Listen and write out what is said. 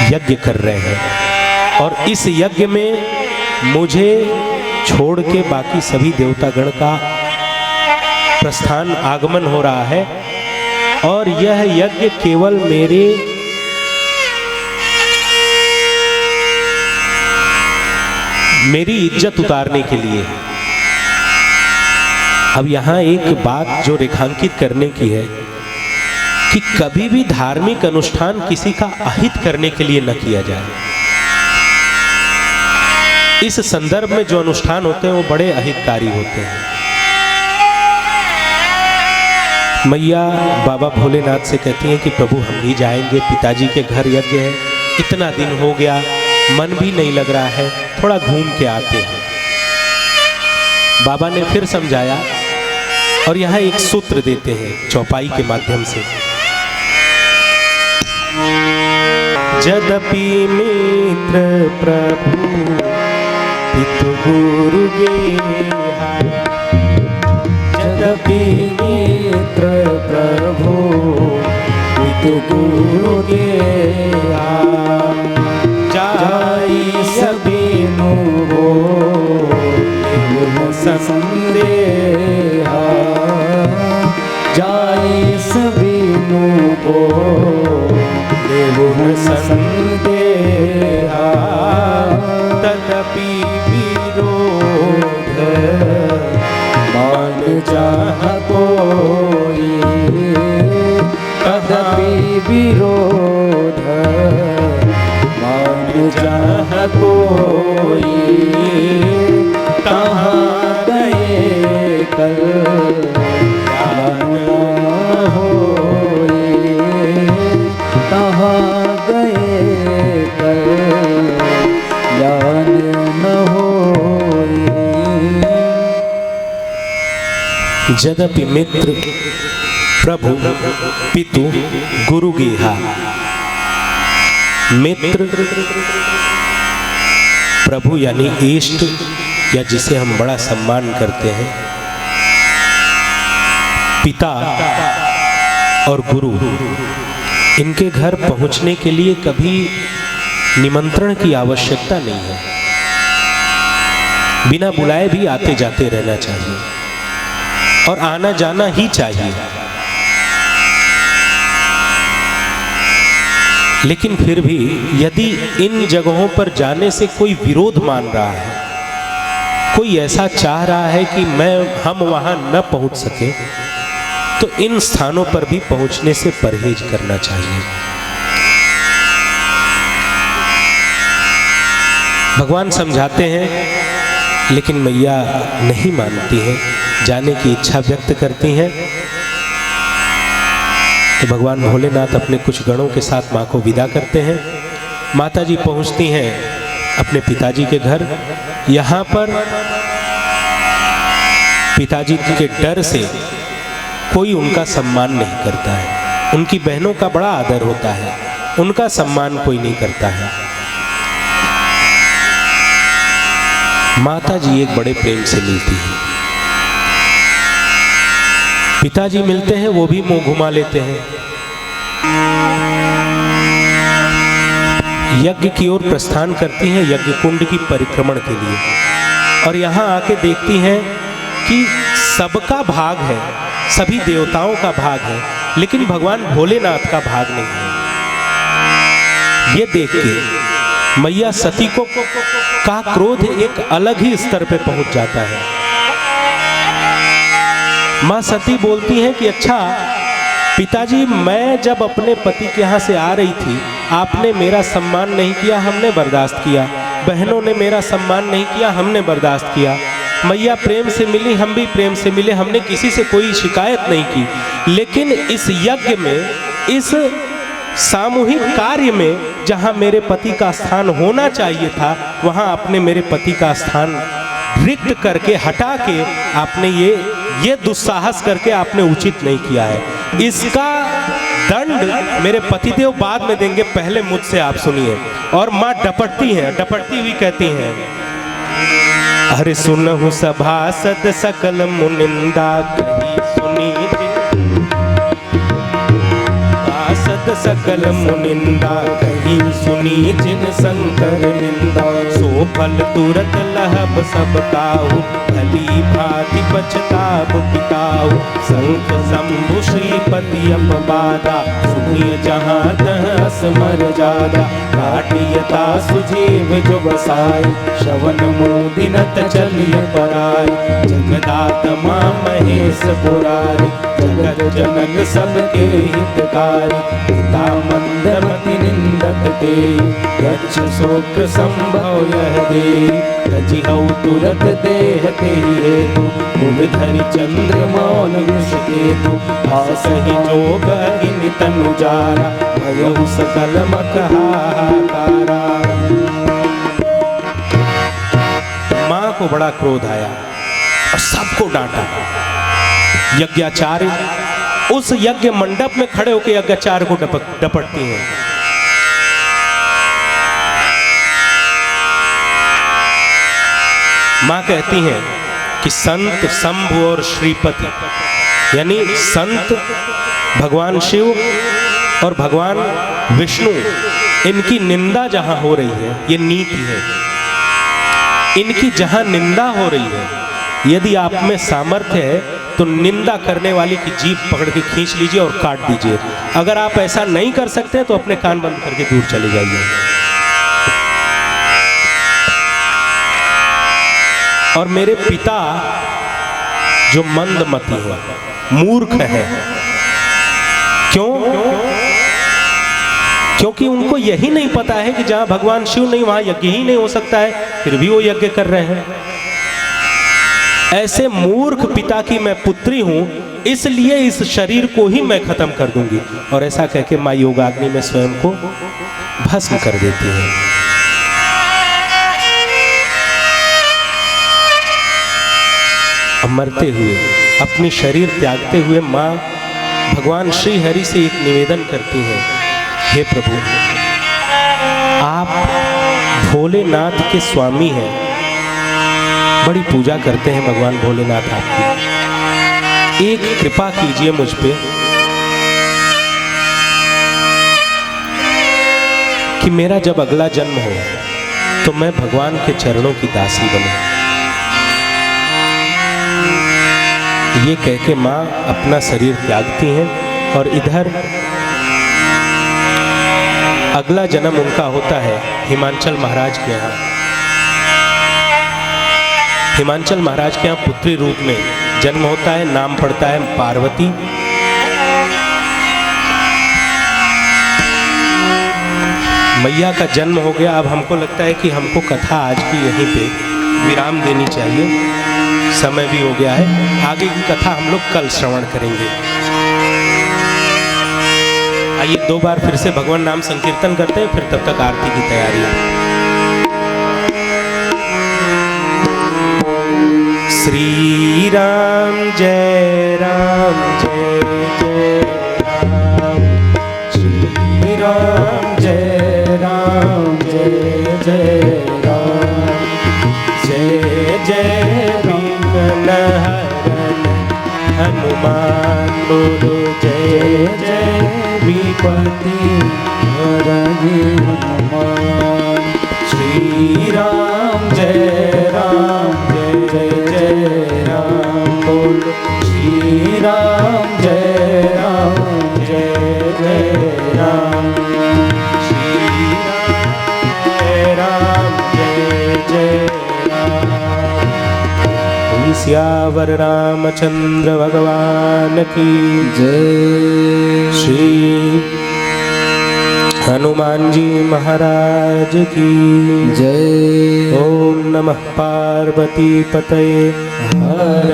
यज्ञ कर रहे हैं और इस यज्ञ में मुझे छोड़ के बाकी सभी देवतागण का प्रस्थान आगमन हो रहा है और यह यज्ञ केवल मेरी इज्जत उतारने के लिए। अब यहाँ एक बात जो रेखांकित करने की है कि कभी भी धार्मिक अनुष्ठान किसी का अहित करने के लिए न किया जाए। इस संदर्भ में जो अनुष्ठान होते हैं वो बड़े अहितकारी होते हैं। मैया बाबा भोलेनाथ से कहती हैं कि प्रभु हम भी जाएंगे, पिताजी के घर यज्ञ है, इतना दिन हो गया, मन भी नहीं लग रहा है, थोड़ा घूम के आते हैं। बाबा ने फिर समझाया और यहाँ एक सूत्र देते हैं चौपाई के माध्यम से। यद्यपि मित्र प्रभु पितु गुरु गेहा, यद्यपि मित्र प्रभु पितु गुरु गेहा, जाई सबीनु हो संदेहा, जाई सबीनु हो संदेहा, तदपि विरोध मान चाह कोई, तदपि विरोध मान चाह कोई, कहाँ गए कल यद्यपि मित्र प्रभु पितु गुरु गेहा। मित्र प्रभु यानी इष्ट या जिसे हम बड़ा सम्मान करते हैं, पिता और गुरु, इनके घर पहुंचने के लिए कभी निमंत्रण की आवश्यकता नहीं है। बिना बुलाए भी आते जाते रहना चाहिए और आना जाना ही चाहिए। लेकिन फिर भी यदि इन जगहों पर जाने से कोई विरोध मान रहा है, कोई ऐसा चाह रहा है कि हम वहां न पहुंच सके, तो इन स्थानों पर भी पहुंचने से परहेज करना चाहिए। भगवान समझाते हैं लेकिन मैया नहीं मानती हैं, जाने की इच्छा व्यक्त करती हैं। तो भगवान भोलेनाथ अपने कुछ गणों के साथ माँ को विदा करते हैं। माता जी पहुँचती हैं अपने पिताजी के घर। यहाँ पर पिताजी के डर से कोई उनका सम्मान नहीं करता है। उनकी बहनों का बड़ा आदर होता है, उनका सम्मान कोई नहीं करता है। माता जी एक बड़े प्रेम से मिलती हैं, पिताजी मिलते हैं, वो भी मुंह घुमा लेते हैं। यज्ञ की ओर प्रस्थान करती हैं, यज्ञ कुंड की परिक्रमण के लिए। और यहाँ आके देखती हैं कि सबका भाग है, सभी देवताओं का भाग है, लेकिन भगवान भोलेनाथ का भाग नहीं है। ये देख के मैया सती को का क्रोध एक अलग ही स्तर पे पहुंच जाता है। माँ सती बोलती हैं कि अच्छा पिताजी, मैं जब अपने पति के यहाँ से आ रही थी, आपने मेरा सम्मान नहीं किया, हमने बर्दाश्त किया। बहनों ने मेरा सम्मान नहीं किया, हमने बर्दाश्त किया। मैया प्रेम से मिली, हम भी प्रेम से मिले, हमने किसी से कोई शिकायत नहीं की। लेकिन इस यज्ञ में, इस सामूहिक कार्य में जहाँ मेरे पति का स्थान होना चाहिए था, वहाँ आपने मेरे पति का स्थान रिक्त करके, हटा के आपने ये दुस्साहस करके आपने उचित नहीं किया है। इसका दंड मेरे पतिदेव बाद में देंगे, पहले मुझसे आप सुनिए। और माँ डपटती हैं, डपटती हुई कहती हैं, अरे सुनहु सभासद सकल मुनिंदा कही सुनी, सभासद सकल मुनिंदा कही नहीं सुनी जिन शंकर निंदा, सो फल तुरत लहब सब ताऊ, भली भांति पछताब पिताऊ। शंख शंभु श्रीपति अपवादा, सुनिय जहाँ तहाँ स्मर जादा। काटियता सुजीव जो बसाई, श्रवण मोदिनत चलिय पराई। जगदात्मा महेश पुरारी, जगत जनक सबके हितकारी। पिता मंदमति निंदक ते, यक्ष शोक संभव यह दे। तजिहउ तुरत देह तेहि हेतु, मुनि धरि चंद्र मौन वृष केतु। आसहि जोग अग्नि तनु जारा, भयउ सकल मक हाहाकारा। मां को बड़ा क्रोध आया और सबको डांटा। यज्ञाचार्य उस यज्ञ मंडप में खड़े होकर यज्ञाचार्य को डपटती हैं। मां कहती हैं कि संत शंभु और श्रीपति, यानी संत भगवान शिव और भगवान विष्णु, इनकी निंदा जहां हो रही है, ये नीति है। इनकी जहां निंदा हो रही है, यदि आप में सामर्थ्य है तो निंदा करने वाले की जीभ पकड़ के खींच लीजिए और काट दीजिए। अगर आप ऐसा नहीं कर सकते तो अपने कान बंद करके दूर चले जाइए। और मेरे पिता जो मंदमती है, मूर्ख है, क्यों? क्योंकि उनको यही नहीं पता है कि जहां भगवान शिव नहीं वहां यज्ञ ही नहीं हो सकता है, फिर भी वो यज्ञ कर रहे हैं। ऐसे मूर्ख पिता की मैं पुत्री हूं, इसलिए इस शरीर को ही मैं खत्म कर दूंगी। और ऐसा कह के मां योगाग्नि में स्वयं को भस्म कर देती है। मरते हुए, अपनी शरीर त्यागते हुए मां भगवान श्री हरि से एक निवेदन करती हैं, हे प्रभु, आप भोलेनाथ के स्वामी हैं, बड़ी पूजा करते हैं भगवान भोलेनाथ आपकी, एक कृपा कीजिए मुझ पे कि मेरा जब अगला जन्म हो तो मैं भगवान के चरणों की दासी बनूं। ये कह के माँ अपना शरीर त्यागती हैं और इधर अगला जन्म उनका होता है हिमांचल महाराज के यहाँ। हिमांचल महाराज के यहाँ पुत्री रूप में जन्म होता है, नाम पड़ता है पार्वती। मैया का जन्म हो गया। अब हमको लगता है कि हमको कथा आज की यहीं पे विराम देनी चाहिए, समय भी हो गया है। आगे की कथा हम लोग कल श्रवण करेंगे। आइए 2 बार फिर से भगवान नाम संकीर्तन करते हैं, फिर तब तक आरती की तैयारी है। श्री राम जय राम जय जय राम, श्री राम जय राम जय जय राम, जय जय विघ्न हरन हनुमान बोलो, जय जय विपति हरहि हनुमान। श्री राम जय राम जय जय राम बोलो, श्री राम जय राम जय जय राम, श्री राम जय जय राम। सियावर रामचंद्र भगवान की जय, श्री हनुमान जी महाराज की जय। ओम नमः पार्वती पतये हर